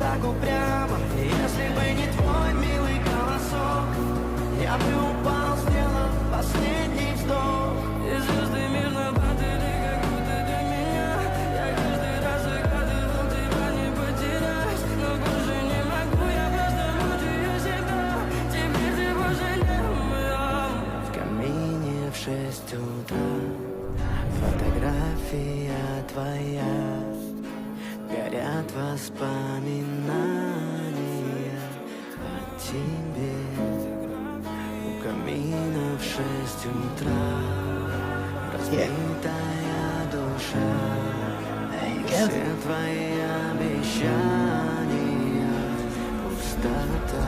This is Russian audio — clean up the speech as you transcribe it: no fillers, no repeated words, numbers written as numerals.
так упрямо. Если бы не твой милый голосок, я бы упал, сделав последний вздох. И звезды мирно падали, как будто для меня. Я каждый раз загадывал тебя не потерять, но больше не могу, я просто мучаю себя. Теперь ты больше не моя. В камине в 6 утра фотография твоя, горят воспоминания о тебе. У камина в 6 утра разбитая душа. Все твои обещания пустота.